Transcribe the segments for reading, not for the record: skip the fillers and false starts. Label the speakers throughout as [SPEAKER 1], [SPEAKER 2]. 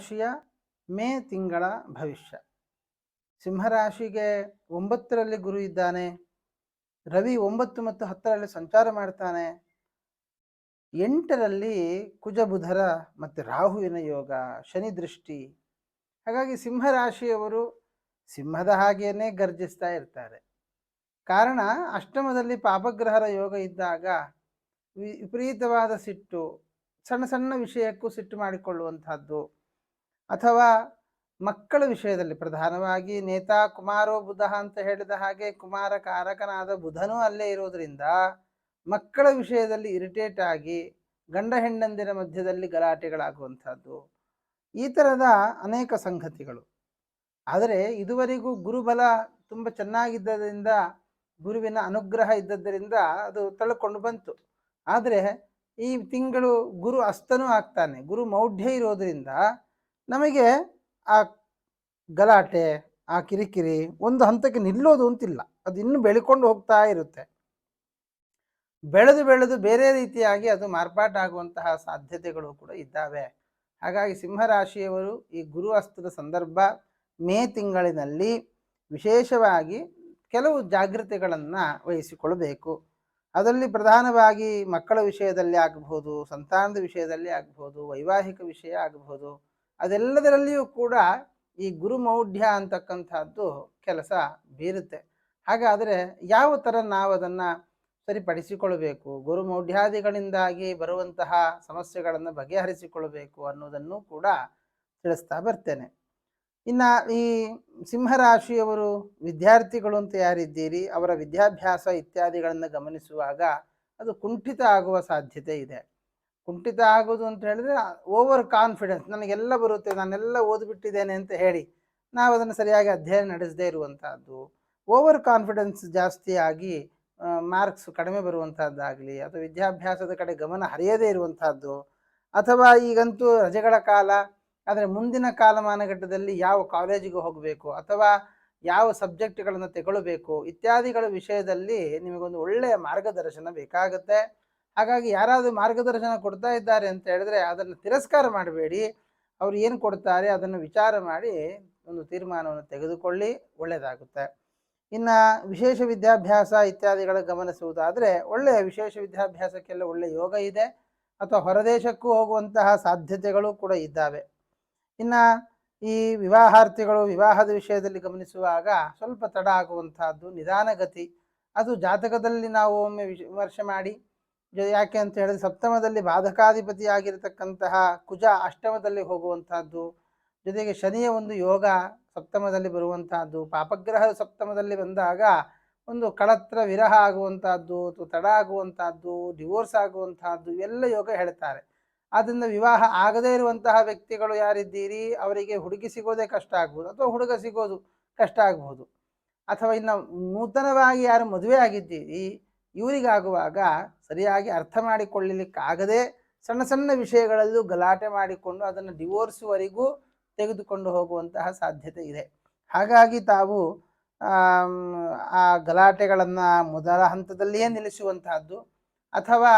[SPEAKER 1] ಸಿಂಹರಾಶಿಯ ಮೇ ತಿಂಗಳ ಭವಿಷ್ಯ. ಸಿಂಹರಾಶಿಗೆ 9ರಲ್ಲಿ ಗುರು ಇದ್ದಾನೆ. ರವಿ 9 ಮತ್ತು 10ರಲ್ಲಿ ಸಂಚಾರ ಮಾಡ್ತಾನೆ. 8ರಲ್ಲಿ ಕುಜ ಬುಧರ ಮತ್ತು ರಾಹುವಿನ ಯೋಗ, ಶನಿ ದೃಷ್ಟಿ. ಹಾಗಾಗಿ ಸಿಂಹರಾಶಿಯವರು ಸಿಂಹದ ಹಾಗೇನೆ ಗರ್ಜಿಸ್ತಾ ಇರ್ತಾರೆ. ಕಾರಣ ಅಷ್ಟಮದಲ್ಲಿ ಪಾಪಗ್ರಹರ ಯೋಗ ಇದ್ದಾಗ ವಿಪರೀತವಾದ ಸಿಟ್ಟು, ಸಣ್ಣ ಸಣ್ಣ ವಿಷಯಕ್ಕೂ ಸಿಟ್ಟು ಮಾಡಿಕೊಳ್ಳುವಂತಹದ್ದು, ಅಥವಾ ಮಕ್ಕಳ ವಿಷಯದಲ್ಲಿ ಪ್ರಧಾನವಾಗಿ ನೇತಾ ಕುಮಾರೋ ಬುಧ ಅಂತ ಹೇಳಿದ ಹಾಗೆ ಕುಮಾರ ಕಾರಕನಾದ ಬುಧನೂ ಅಲ್ಲೇ ಇರೋದ್ರಿಂದ ಮಕ್ಕಳ ವಿಷಯದಲ್ಲಿ ಇರಿಟೇಟ್ ಆಗಿ ಗಂಡ ಹೆಂಡಂದಿರ ಮಧ್ಯದಲ್ಲಿ ಗಲಾಟೆಗಳಾಗುವಂಥದ್ದು, ಈ ಥರದ ಅನೇಕ ಸಂಗತಿಗಳು. ಆದರೆ ಇದುವರೆಗೂ ಗುರುಬಲ ತುಂಬ ಚೆನ್ನಾಗಿದ್ದರಿಂದ, ಗುರುವಿನ ಅನುಗ್ರಹ ಇದ್ದದ್ದರಿಂದ ಅದು ತಳ್ಕೊಂಡು ಬಂತು. ಆದರೆ ಈ ತಿಂಗಳು ಗುರು ಅಸ್ತನೂ ಆಗ್ತಾನೆ, ಗುರು ಮೌಢ್ಯ ಇರೋದರಿಂದ ನಮಗೆ ಆ ಗಲಾಟೆ, ಆ ಕಿರಿಕಿರಿ ಒಂದು ಹಂತಕ್ಕೆ ನಿಲ್ಲೋದು ಅಂತಿಲ್ಲ, ಅದು ಇನ್ನೂ ಬೆಳ್ಕೊಂಡು ಹೋಗ್ತಾ ಇರುತ್ತೆ. ಬೆಳೆದು ಬೆಳೆದು ಬೇರೆ ರೀತಿಯಾಗಿ ಅದು ಮಾರ್ಪಾಟಾಗುವಂತಹ ಸಾಧ್ಯತೆಗಳು ಕೂಡ ಇದ್ದಾವೆ. ಹಾಗಾಗಿ ಸಿಂಹರಾಶಿಯವರು ಈ ಗುರು ಅಸ್ತದ ಸಂದರ್ಭ ಮೇ ತಿಂಗಳಿನಲ್ಲಿ ವಿಶೇಷವಾಗಿ ಕೆಲವು ಜಾಗೃತಿಗಳನ್ನು ವಹಿಸಿಕೊಳ್ಳಬೇಕು. ಅದರಲ್ಲಿ ಪ್ರಧಾನವಾಗಿ ಮಕ್ಕಳ ವಿಷಯದಲ್ಲಿ ಆಗಬಹುದು, ಸಂತಾನದ ವಿಷಯದಲ್ಲಿ ಆಗಬಹುದು, ವೈವಾಹಿಕ ವಿಷಯ ಆಗಬಹುದು. ಅದೆಲ್ಲದರಲ್ಲಿಯೂ ಕೂಡ ಈ ಗುರುಮೌಢ್ಯ ಅಂತಕ್ಕಂಥದ್ದು ಕೆಲಸ ಬೀರುತ್ತೆ. ಹಾಗಾದರೆ ಯಾವ ಥರ ನಾವು ಅದನ್ನು ಸರಿಪಡಿಸಿಕೊಳ್ಳಬೇಕು, ಗುರುಮೌಢ್ಯಾದಿಗಳಿಂದಾಗಿ ಬರುವಂತಹ ಸಮಸ್ಯೆಗಳನ್ನು ಬಗೆಹರಿಸಿಕೊಳ್ಳಬೇಕು ಅನ್ನೋದನ್ನು ಕೂಡ ತಿಳಿಸ್ತಾ ಬರ್ತೇನೆ. ಇನ್ನು ಈ ಸಿಂಹರಾಶಿಯವರು ವಿದ್ಯಾರ್ಥಿಗಳು ಅಂತ ಯಾರಿದ್ದೀರಿ, ಅವರ ವಿದ್ಯಾಭ್ಯಾಸ ಇತ್ಯಾದಿಗಳನ್ನು ಗಮನಿಸುವಾಗ ಅದು ಕುಂಠಿತ ಆಗುವ ಸಾಧ್ಯತೆ ಇದೆ. ಕುಂಠಿತ ಆಗೋದು ಅಂತ ಹೇಳಿದ್ರೆ ಓವರ್ ಕಾನ್ಫಿಡೆನ್ಸ್, ನನಗೆಲ್ಲ ಬರುತ್ತೆ, ನಾನೆಲ್ಲ ಓದ್ಬಿಟ್ಟಿದ್ದೇನೆ ಅಂತ ಹೇಳಿ ನಾವು ಅದನ್ನು ಸರಿಯಾಗಿ ಅಧ್ಯಯನ ನಡೆಸದೇ ಇರುವಂತಹದ್ದು, ಓವರ್ ಕಾನ್ಫಿಡೆನ್ಸ್ ಜಾಸ್ತಿ ಆಗಿ ಮಾರ್ಕ್ಸ್ ಕಡಿಮೆ ಬರುವಂಥದ್ದಾಗಲಿ, ಅಥವಾ ವಿದ್ಯಾಭ್ಯಾಸದ ಕಡೆ ಗಮನ ಹರಿಯದೇ ಇರುವಂತಹದ್ದು, ಅಥವಾ ಈಗಂತೂ ರಜೆಗಳ ಕಾಲ, ಆದರೆ ಮುಂದಿನ ಕಾಲಮಾನಘಟ್ಟದಲ್ಲಿ ಯಾವ ಕಾಲೇಜಿಗೆ ಹೋಗಬೇಕು ಅಥವಾ ಯಾವ ಸಬ್ಜೆಕ್ಟ್ಗಳನ್ನು ತಗೊಳ್ಬೇಕು ಇತ್ಯಾದಿಗಳ ವಿಷಯದಲ್ಲಿ ನಿಮಗೊಂದು ಒಳ್ಳೆಯ ಮಾರ್ಗದರ್ಶನ ಬೇಕಾಗುತ್ತೆ. ಹಾಗಾಗಿ ಯಾರಾದರೂ ಮಾರ್ಗದರ್ಶನ ಕೊಡ್ತಾ ಇದ್ದಾರೆ ಅಂತ ಹೇಳಿದ್ರೆ ಅದನ್ನು ತಿರಸ್ಕಾರ ಮಾಡಬೇಡಿ. ಅವರು ಏನು ಕೊಡ್ತಾರೆ ಅದನ್ನು ವಿಚಾರ ಮಾಡಿ ಒಂದು ತೀರ್ಮಾನವನ್ನು ತೆಗೆದುಕೊಳ್ಳಿ, ಒಳ್ಳೆಯದಾಗುತ್ತೆ. ಇನ್ನು ವಿಶೇಷ ವಿದ್ಯಾಭ್ಯಾಸ ಇತ್ಯಾದಿಗಳ ಗಮನಿಸುವುದಾದರೆ ಒಳ್ಳೆಯ ವಿಶೇಷ ವಿದ್ಯಾಭ್ಯಾಸಕ್ಕೆಲ್ಲ ಒಳ್ಳೆಯ ಯೋಗ ಇದೆ, ಅಥವಾ ಹೊರದೇಶಕ್ಕೂ ಹೋಗುವಂತಹ ಸಾಧ್ಯತೆಗಳು ಕೂಡ ಇದ್ದಾವೆ. ಇನ್ನು ಈ ವಿವಾಹಾರ್ಥಿಗಳು ವಿವಾಹದ ವಿಷಯದಲ್ಲಿ ಗಮನಿಸುವಾಗ ಸ್ವಲ್ಪ ತಡ ಆಗುವಂತಹದ್ದು, ನಿಧಾನಗತಿ, ಅದು ಜಾತಕದಲ್ಲಿ ನಾವು ಒಮ್ಮೆ ವಿಮರ್ಶೆ ಮಾಡಿ, ಯಾಕೆ ಅಂತ ಹೇಳಿದ್ರೆ ಸಪ್ತಮದಲ್ಲಿ ಬಾಧಕಾಧಿಪತಿ ಆಗಿರತಕ್ಕಂತಹ ಕುಜ ಅಷ್ಟಮದಲ್ಲಿ ಹೋಗುವಂತಹದ್ದು, ಜೊತೆಗೆ ಶನಿಯ ಒಂದು ಯೋಗ ಸಪ್ತಮದಲ್ಲಿ ಬರುವಂತಹದ್ದು, ಪಾಪಗ್ರಹ ಸಪ್ತಮದಲ್ಲಿ ಬಂದಾಗ ಒಂದು ಕಳತ್ರ ವಿರಹ ಆಗುವಂತಹದ್ದು, ಅಥವಾ ತಡ ಆಗುವಂತಹದ್ದು, ಡಿವೋರ್ಸ್ ಆಗುವಂತಹದ್ದು, ಇವೆಲ್ಲ ಯೋಗ ಹೇಳ್ತಾರೆ. ಆದ್ದರಿಂದ ವಿವಾಹ ಆಗದೇ ಇರುವಂತಹ ವ್ಯಕ್ತಿಗಳು ಯಾರಿದ್ದೀರಿ ಅವರಿಗೆ ಹುಡುಗಿ ಸಿಗೋದೇ ಕಷ್ಟ ಆಗ್ಬೋದು, ಅಥವಾ ಹುಡುಗ ಸಿಗೋದು ಕಷ್ಟ ಆಗ್ಬೋದು. ಅಥವಾ ಇನ್ನು ನೂತನವಾಗಿ ಯಾರು ಮದುವೆ ಆಗಿದ್ದೀರಿ ಇವರಿಗಾಗುವಾಗ ಸರಿಯಾಗಿ ಅರ್ಥ ಮಾಡಿಕೊಳ್ಳಲಿಕ್ಕಾಗದೆ ಸಣ್ಣ ಸಣ್ಣ ವಿಷಯಗಳಲ್ಲೂ ಗಲಾಟೆ ಮಾಡಿಕೊಂಡು ಅದನ್ನು ಡಿವೋರ್ಸ್ವರೆಗೂ ತೆಗೆದುಕೊಂಡು ಹೋಗುವಂತಹ ಸಾಧ್ಯತೆ ಇದೆ. ಹಾಗಾಗಿ ತಾವು ಆ ಗಲಾಟೆಗಳನ್ನು ಮೊದಲ ಹಂತದಲ್ಲಿಯೇ ನಿಲ್ಲಿಸುವಂತಹದ್ದು, ಅಥವಾ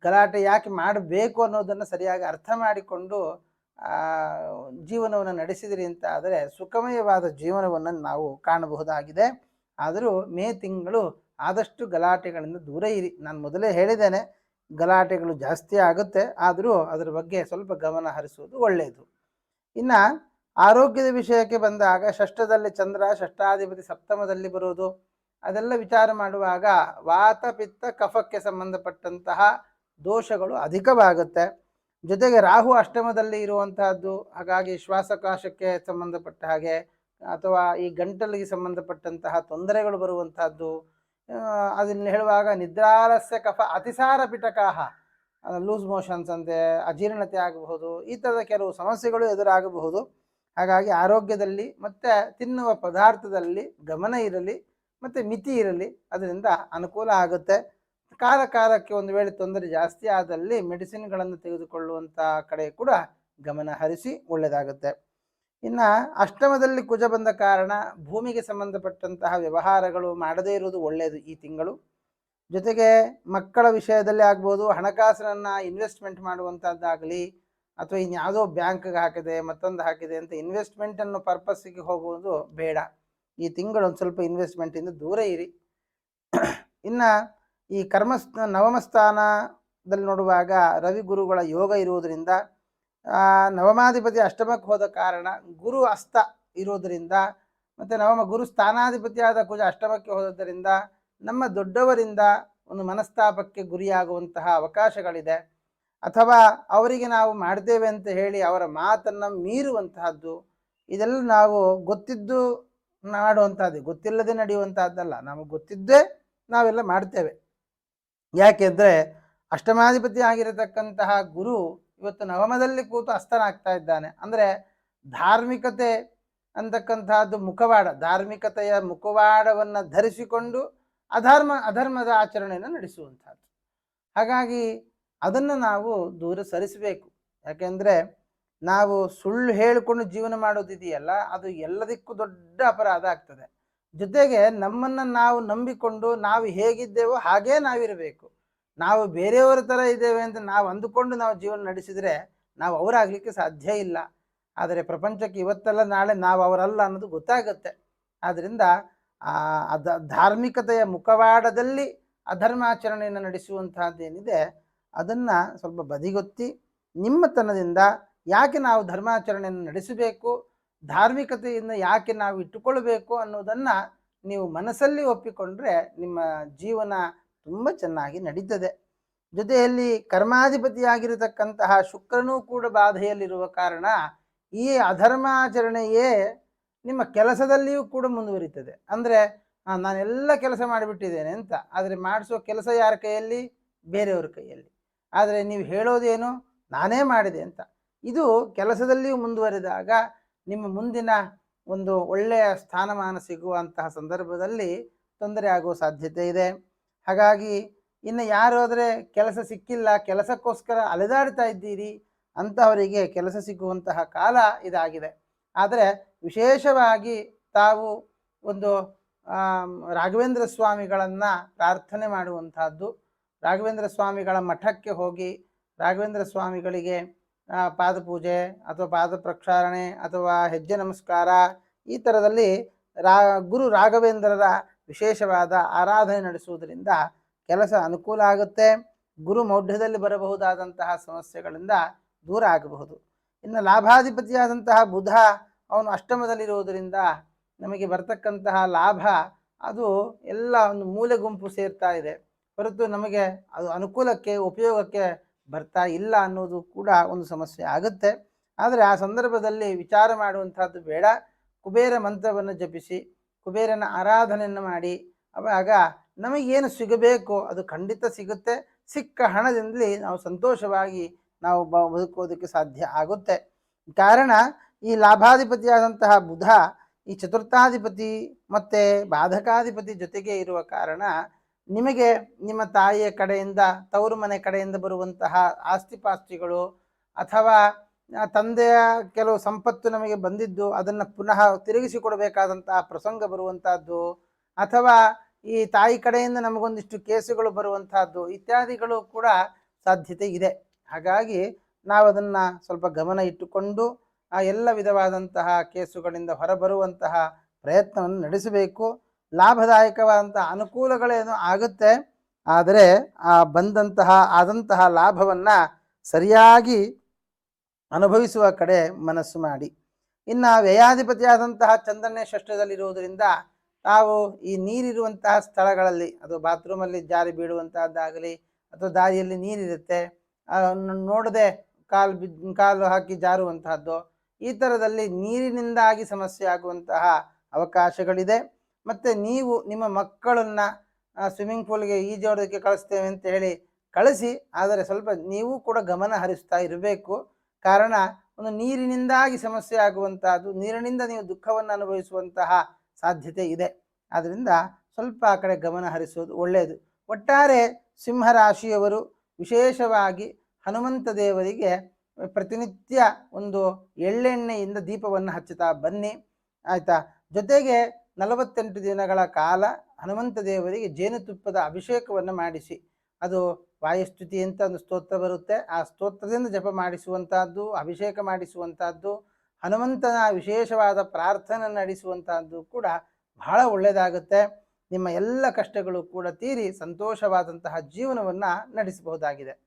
[SPEAKER 1] ಗಲಾಟೆ ಯಾಕೆ ಮಾಡಬೇಕು ಅನ್ನೋದನ್ನು ಸರಿಯಾಗಿ ಅರ್ಥ ಮಾಡಿಕೊಂಡು ಜೀವನವನ್ನು ನಡೆಸಿದ್ರಿ ಅಂತ ಆದರೆ ಸುಖಮಯವಾದ ಜೀವನವನ್ನು ನಾವು ಕಾಣಬಹುದಾಗಿದೆ. ಆದರೂ ಮೇ ತಿಂಗಳು ಆದಷ್ಟು ಗಲಾಟೆಗಳಿಂದ ದೂರ ಇರಿ. ನಾನು ಮೊದಲೇ ಹೇಳಿದ್ದೇನೆ, ಗಲಾಟೆಗಳು ಜಾಸ್ತಿ ಆಗುತ್ತೆ, ಆದರೂ ಅದರ ಬಗ್ಗೆ ಸ್ವಲ್ಪ ಗಮನ ಹರಿಸುವುದು ಒಳ್ಳೆಯದು. ಇನ್ನು ಆರೋಗ್ಯದ ವಿಷಯಕ್ಕೆ ಬಂದಾಗ ಷಷ್ಠದಲ್ಲಿ ಚಂದ್ರ, ಷಷ್ಠಾಧಿಪತಿ ಸಪ್ತಮದಲ್ಲಿ ಬರುವುದು, ಅದೆಲ್ಲ ವಿಚಾರ ಮಾಡುವಾಗ ವಾತ ಪಿತ್ತ ಕಫಕ್ಕೆ ಸಂಬಂಧಪಟ್ಟಂತಹ ದೋಷಗಳು ಅಧಿಕವಾಗುತ್ತೆ. ಜೊತೆಗೆ ರಾಹು ಅಷ್ಟಮದಲ್ಲಿ ಇರುವಂತಹದ್ದು, ಹಾಗಾಗಿ ಶ್ವಾಸಕೋಶಕ್ಕೆ ಸಂಬಂಧಪಟ್ಟ ಹಾಗೆ ಅಥವಾ ಈ ಗಂಟಲಿಗೆ ಸಂಬಂಧಪಟ್ಟಂತಹ ತೊಂದರೆಗಳು ಬರುವಂತಹದ್ದು. ಅದನ್ನು ಹೇಳುವಾಗ ನಿದ್ರಾಲಸ್ಯ ಕಫ ಅತಿಸಾರ ಪಿಟಕಾಹ, ಲೂಸ್ ಮೋಷನ್ಸ್ ಅಂತೆ, ಅಜೀರ್ಣತೆ ಆಗಬಹುದು, ಈ ಥರದ ಕೆಲವು ಸಮಸ್ಯೆಗಳು ಎದುರಾಗಬಹುದು. ಹಾಗಾಗಿ ಆರೋಗ್ಯದಲ್ಲಿ ಮತ್ತು ತಿನ್ನುವ ಪದಾರ್ಥದಲ್ಲಿ ಗಮನ ಇರಲಿ ಮತ್ತು ಮಿತಿ ಇರಲಿ, ಅದರಿಂದ ಅನುಕೂಲ ಆಗುತ್ತೆ. ಕಾಲಕ್ಕೆ ಒಂದು ವೇಳೆ ತೊಂದರೆ ಜಾಸ್ತಿ ಆದಲ್ಲಿ ಮೆಡಿಸಿನ್ಗಳನ್ನು ತೆಗೆದುಕೊಳ್ಳುವಂಥ ಕಡೆ ಕೂಡ ಗಮನ ಹರಿಸಿ ಒಳ್ಳೆಯದಾಗುತ್ತೆ. ಇನ್ನು ಅಷ್ಟಮದಲ್ಲಿ ಕುಜ ಬಂದ ಕಾರಣ ಭೂಮಿಗೆ ಸಂಬಂಧಪಟ್ಟಂತಹ ವ್ಯವಹಾರಗಳು ಮಾಡದೇ ಇರುವುದು ಒಳ್ಳೆಯದು ಈ ತಿಂಗಳು. ಜೊತೆಗೆ ಮಕ್ಕಳ ವಿಷಯದಲ್ಲಿ ಆಗ್ಬೋದು, ಹಣಕಾಸನ್ನು ಇನ್ವೆಸ್ಟ್ಮೆಂಟ್ ಮಾಡುವಂಥದ್ದಾಗಲಿ, ಅಥವಾ ಇನ್ಯಾವುದೋ ಬ್ಯಾಂಕ್ಗೆ ಹಾಕಿದೆ ಮತ್ತೊಂದು ಹಾಕಿದೆ ಅಂತ ಇನ್ವೆಸ್ಟ್ಮೆಂಟ್ ಅನ್ನೋ ಪರ್ಪಸ್ಸಿಗೆ ಹೋಗುವುದು ಬೇಡ. ಈ ತಿಂಗಳು ಒಂದು ಸ್ವಲ್ಪ ಇನ್ವೆಸ್ಟ್ಮೆಂಟಿಂದ ದೂರ ಇರಿ. ಇನ್ನು ಈ ನವಮ ಸ್ಥಾನದಲ್ಲಿ ನೋಡುವಾಗ ರವಿ ಗುರುಗಳ ಯೋಗ ಇರುವುದರಿಂದ, ನವಮಾಧಿಪತಿ ಅಷ್ಟಮಕ್ಕೆ ಹೋದ ಕಾರಣ ಗುರು ಅಸ್ತ ಇರೋದರಿಂದ, ಮತ್ತು ನವಮ ಗುರು ಸ್ಥಾನಾಧಿಪತಿಯಾದ ಕುಜ ಅಷ್ಟಮಕ್ಕೆ ಹೋದದ್ದರಿಂದ ನಮ್ಮ ದೊಡ್ಡವರಿಂದ ಒಂದು ಮನಸ್ತಾಪಕ್ಕೆ ಗುರಿಯಾಗುವಂತಹ ಅವಕಾಶಗಳಿದೆ. ಅಥವಾ ಅವರಿಗೆ ನಾವು ಮಾಡ್ತೇವೆ ಅಂತ ಹೇಳಿ ಅವರ ಮಾತನ್ನು ಮೀರುವಂತಹದ್ದು, ಇದೆಲ್ಲ ನಾವು ಗೊತ್ತಿದ್ದು ಮಾಡುವಂಥದ್ದು, ಗೊತ್ತಿಲ್ಲದೆ ನಡೆಯುವಂತಹದ್ದಲ್ಲ. ನಮಗೆ ಗೊತ್ತಿದ್ದೇ ನಾವೆಲ್ಲ ಮಾಡ್ತೇವೆ. ಯಾಕೆಂದರೆ ಅಷ್ಟಮಾಧಿಪತಿ ಆಗಿರತಕ್ಕಂತಹ ಗುರು ಇವತ್ತು ನವಮದಲ್ಲಿ ಕೂತು ಅಸ್ತನಾಗ್ತಾ ಇದ್ದಾನೆ. ಅಂದರೆ ಧಾರ್ಮಿಕತೆ ಅಂತಕ್ಕಂತಹದ್ದು ಮುಖವಾಡ, ಧಾರ್ಮಿಕತೆಯ ಮುಖವಾಡವನ್ನು ಧರಿಸಿಕೊಂಡು ಅಧರ್ಮದ ಆಚರಣೆಯನ್ನು ನಡೆಸುವಂಥದ್ದು. ಹಾಗಾಗಿ ಅದನ್ನು ನಾವು ದೂರ ಸರಿಸಬೇಕು. ಯಾಕೆಂದರೆ ನಾವು ಸುಳ್ಳು ಹೇಳಿಕೊಂಡು ಜೀವನ ಮಾಡೋದಿದೆಯಲ್ಲ, ಅದು ಎಲ್ಲದಕ್ಕೂ ದೊಡ್ಡ ಅಪರಾಧ ಆಗ್ತದೆ. ಜೊತೆಗೆ ನಮ್ಮನ್ನು ನಾವು ನಂಬಿಕೊಂಡು ನಾವು ಹೇಗಿದ್ದೇವೋ ಹಾಗೇ ನಾವಿರಬೇಕು. ನಾವು ಬೇರೆಯವರ ಥರ ಇದ್ದೇವೆ ಅಂತ ನಾವು ಅಂದುಕೊಂಡು ನಾವು ಜೀವನ ನಡೆಸಿದರೆ ನಾವು ಅವರಾಗಲಿಕ್ಕೆ ಸಾಧ್ಯ ಇಲ್ಲ. ಆದರೆ ಪ್ರಪಂಚಕ್ಕೆ ಇವತ್ತಲ್ಲ ನಾಳೆ ನಾವು ಅವರಲ್ಲ ಅನ್ನೋದು ಗೊತ್ತಾಗುತ್ತೆ. ಆದ್ದರಿಂದ ಧಾರ್ಮಿಕತೆಯ ಮುಖವಾಡದಲ್ಲಿ ಅಧರ್ಮಾಚರಣೆಯನ್ನು ನಡೆಸುವಂತಹದ್ದೇನಿದೆ ಅದನ್ನು ಸ್ವಲ್ಪ ಬದಿಗೊತ್ತಿ ನಿಮ್ಮತನದಿಂದ ಯಾಕೆ ನಾವು ಧರ್ಮಾಚರಣೆಯನ್ನು ನಡೆಸಬೇಕು, ಧಾರ್ಮಿಕತೆಯಿಂದ ಯಾಕೆ ನಾವು ಇಟ್ಟುಕೊಳ್ಬೇಕು ಅನ್ನೋದನ್ನು ನೀವು ಮನಸ್ಸಲ್ಲಿ ಒಪ್ಪಿಕೊಂಡ್ರೆ ನಿಮ್ಮ ಜೀವನ ತುಂಬ ಚೆನ್ನಾಗಿ ನಡೀತದೆ. ಜೊತೆಯಲ್ಲಿ ಕರ್ಮಾಧಿಪತಿಯಾಗಿರತಕ್ಕಂತಹ ಶುಕ್ರನೂ ಕೂಡ ಬಾಧೆಯಲ್ಲಿರುವ ಕಾರಣ ಈ ಅಧರ್ಮಾಚರಣೆಯೇ ನಿಮ್ಮ ಕೆಲಸದಲ್ಲಿಯೂ ಕೂಡ ಮುಂದುವರಿತದೆ. ಅಂದರೆ ನಾನೆಲ್ಲ ಕೆಲಸ ಮಾಡಿಬಿಟ್ಟಿದ್ದೇನೆ ಅಂತ, ಆದರೆ ಮಾಡಿಸೋ ಕೆಲಸ ಯಾರ ಕೈಯಲ್ಲಿ? ಬೇರೆಯವ್ರ ಕೈಯಲ್ಲಿ. ಆದರೆ ನೀವು ಹೇಳೋದೇನು? ನಾನೇ ಮಾಡಿದೆ ಅಂತ. ಇದು ಕೆಲಸದಲ್ಲಿಯೂ ಮುಂದುವರಿದಾಗ ನಿಮ್ಮ ಮುಂದಿನ ಒಂದು ಒಳ್ಳೆಯ ಸ್ಥಾನಮಾನ ಸಿಗುವಂತಹ ಸಂದರ್ಭದಲ್ಲಿ ತೊಂದರೆ ಆಗುವ ಸಾಧ್ಯತೆ ಇದೆ. ಹಾಗಾಗಿ ಇನ್ನು ಯಾರಾದರೆ ಕೆಲಸ ಸಿಕ್ಕಿಲ್ಲ, ಕೆಲಸಕ್ಕೋಸ್ಕರ ಅಲೆದಾಡ್ತಾ ಇದ್ದೀರಿ ಅಂತಹವರಿಗೆ ಕೆಲಸ ಸಿಗುವಂತಹ ಕಾಲ ಇದಾಗಿದೆ. ಆದರೆ ವಿಶೇಷವಾಗಿ ತಾವು ಒಂದು ರಾಘವೇಂದ್ರ ಸ್ವಾಮಿಗಳನ್ನು ಪ್ರಾರ್ಥನೆ ಮಾಡುವಂತಹದ್ದು, ರಾಘವೇಂದ್ರ ಸ್ವಾಮಿಗಳ ಮಠಕ್ಕೆ ಹೋಗಿ ರಾಘವೇಂದ್ರ ಸ್ವಾಮಿಗಳಿಗೆ ಪಾದಪೂಜೆ ಅಥವಾ ಪಾದ ಪ್ರಕ್ಷಾಳನೆ ಅಥವಾ ಹೆಜ್ಜೆ ನಮಸ್ಕಾರ ಈ ಥರದಲ್ಲಿ ಗುರು ರಾಘವೇಂದ್ರರ ವಿಶೇಷವಾದ ಆರಾಧನೆ ನಡೆಸುವುದರಿಂದ ಕೆಲಸ ಅನುಕೂಲ ಆಗುತ್ತೆ. ಗುರು ಮೌಢ್ಯದಲ್ಲಿ ಬರಬಹುದಾದಂತಹ ಸಮಸ್ಯೆಗಳಿಂದ ದೂರ ಆಗಬಹುದು. ಇನ್ನು ಲಾಭಾಧಿಪತಿಯಾದಂತಹ ಬುಧ ಅವನು ಅಷ್ಟಮದಲ್ಲಿರುವುದರಿಂದ ನಮಗೆ ಬರ್ತಕ್ಕಂತಹ ಲಾಭ ಅದು ಎಲ್ಲ ಒಂದು ಮೂಲೆ ಗುಂಪು ಸೇರ್ತಾ ಇದೆ, ಹೊರತು ನಮಗೆ ಅದು ಅನುಕೂಲಕ್ಕೆ ಉಪಯೋಗಕ್ಕೆ ಬರ್ತಾ ಇಲ್ಲ ಅನ್ನೋದು ಕೂಡ ಒಂದು ಸಮಸ್ಯೆ ಆಗುತ್ತೆ. ಆದರೆ ಆ ಸಂದರ್ಭದಲ್ಲಿ ವಿಚಾರ ಮಾಡುವಂಥದ್ದು ಬೇಡ. ಕುಬೇರ ಮಂತ್ರವನ್ನು ಜಪಿಸಿ ಕುಬೇರನ ಆರಾಧನೆಯನ್ನು ಮಾಡಿ ಆವಾಗ ನಮಗೇನು ಸಿಗಬೇಕೋ ಅದು ಖಂಡಿತ ಸಿಗುತ್ತೆ. ಸಿಕ್ಕ ಹಣದಿಂದಲೇ ನಾವು ಸಂತೋಷವಾಗಿ ನಾವು ಬದುಕೋದಕ್ಕೆ ಸಾಧ್ಯ ಆಗುತ್ತೆ. ಕಾರಣ ಈ ಲಾಭಾಧಿಪತಿಯಾದಂತಹ ಬುಧ ಈ ಚತುರ್ಥಾಧಿಪತಿ ಮತ್ತು ಬಾಧಕಾಧಿಪತಿ ಜೊತೆಗೆ ಇರುವ ಕಾರಣ ನಿಮಗೆ ನಿಮ್ಮ ತಾಯಿಯ ಕಡೆಯಿಂದ, ತವರು ಮನೆ ಕಡೆಯಿಂದ ಬರುವಂತಹ ಆಸ್ತಿಪಾಸ್ತಿಗಳು ಅಥವಾ ತಂದೆಯ ಕೆಲವು ಸಂಪತ್ತು ನಮಗೆ ಬಂದಿದ್ದು ಅದನ್ನು ಪುನಃ ತಿರುಗಿಸಿಕೊಡಬೇಕಾದಂತಹ ಪ್ರಸಂಗ ಬರುವಂತಹದ್ದು, ಅಥವಾ ಈ ತಾಯಿ ಕಡೆಯಿಂದ ನಮಗೊಂದಿಷ್ಟು ಕೇಸುಗಳು ಬರುವಂತಹದ್ದು ಇತ್ಯಾದಿಗಳು ಕೂಡ ಸಾಧ್ಯತೆ ಇದೆ. ಹಾಗಾಗಿ ನಾವು ಅದನ್ನು ಸ್ವಲ್ಪ ಗಮನ ಇಟ್ಟುಕೊಂಡು ಆ ಎಲ್ಲ ವಿಧವಾದಂತಹ ಕೇಸುಗಳಿಂದ ಹೊರಬರುವಂತಹ ಪ್ರಯತ್ನವನ್ನು ನಡೆಸಬೇಕು. ಲಾಭದಾಯಕವಾದಂತಹ ಅನುಕೂಲಗಳೇನು ಆಗುತ್ತೆ, ಆದರೆ ಆದಂತಹ ಲಾಭವನ್ನು ಸರಿಯಾಗಿ ಅನುಭವಿಸುವ ಕಡೆ ಮನಸ್ಸು ಮಾಡಿ. ಇನ್ನು ವ್ಯಯಾಧಿಪತಿಯಾದಂತಹ ಚಂದ್ರನೇ ಷಷ್ಠದಲ್ಲಿರುವುದರಿಂದ ತಾವು ಈ ನೀರಿರುವಂತಹ ಸ್ಥಳಗಳಲ್ಲಿ, ಅದು ಬಾತ್ರೂಮಲ್ಲಿ ಜಾರಿ ಬೀಳುವಂತಹದ್ದಾಗಲಿ ಅಥವಾ ದಾರಿಯಲ್ಲಿ ನೀರಿರುತ್ತೆ ನೋಡದೆ ಕಾಲು ಹಾಕಿ ಜಾರುವಂತಹದ್ದು, ಈ ಥರದಲ್ಲಿ ನೀರಿನಿಂದಾಗಿ ಸಮಸ್ಯೆ ಆಗುವಂತಹ ಅವಕಾಶಗಳಿದೆ. ಮತ್ತು ನೀವು ನಿಮ್ಮ ಮಕ್ಕಳನ್ನು ಸ್ವಿಮ್ಮಿಂಗ್ ಪೂಲ್ಗೆ ಈಜೋಡೋದಕ್ಕೆ ಕಳಿಸ್ತೇವೆ ಅಂತ ಹೇಳಿ ಕಳಿಸಿ, ಆದರೆ ಸ್ವಲ್ಪ ನೀವು ಕೂಡ ಗಮನ ಹರಿಸ್ತಾ ಇರಬೇಕು. ಕಾರಣ ಒಂದು ನೀರಿನಿಂದಾಗಿ ಸಮಸ್ಯೆ ಆಗುವಂತಹದ್ದು, ನೀರಿನಿಂದ ನೀವು ದುಃಖವನ್ನು ಅನುಭವಿಸುವಂತಹ ಸಾಧ್ಯತೆ ಇದೆ. ಆದ್ದರಿಂದ ಸ್ವಲ್ಪ ಆ ಕಡೆ ಗಮನ ಹರಿಸೋದು ಒಳ್ಳೆಯದು. ಒಟ್ಟಾರೆ ಸಿಂಹರಾಶಿಯವರು ವಿಶೇಷವಾಗಿ ಹನುಮಂತ ದೇವರಿಗೆ ಪ್ರತಿನಿತ್ಯ ಒಂದು ಎಳ್ಳೆಣ್ಣೆಯಿಂದ ದೀಪವನ್ನು ಹಚ್ಚುತ್ತಾ ಬನ್ನಿ, ಆಯಿತಾ. ಜೊತೆಗೆ 48 ದಿನಗಳ ಕಾಲ ಹನುಮಂತ ದೇವರಿಗೆ ಜೇನುತುಪ್ಪದ ಅಭಿಷೇಕವನ್ನು ಮಾಡಿಸಿ. ಅದು ವಾಯುಸ್ತುತಿ ಅಂತ ಒಂದು ಸ್ತೋತ್ರ ಬರುತ್ತೆ. ಆ ಸ್ತೋತ್ರದಿಂದ ಜಪ ಮಾಡಿಸುವಂತಹದ್ದು, ಅಭಿಷೇಕ ಮಾಡಿಸುವಂತಹದ್ದು, ಹನುಮಂತನ ವಿಶೇಷವಾದ ಪ್ರಾರ್ಥನೆ ನಡೆಸುವಂತಹದ್ದು ಕೂಡ ಬಹಳ ಒಳ್ಳೆಯದಾಗುತ್ತೆ. ನಿಮ್ಮ ಎಲ್ಲ ಕಷ್ಟಗಳು ಕೂಡ ತೀರಿ ಸಂತೋಷವಾದಂತಹ ಜೀವನವನ್ನು ನಡೆಸಬಹುದಾಗಿದೆ.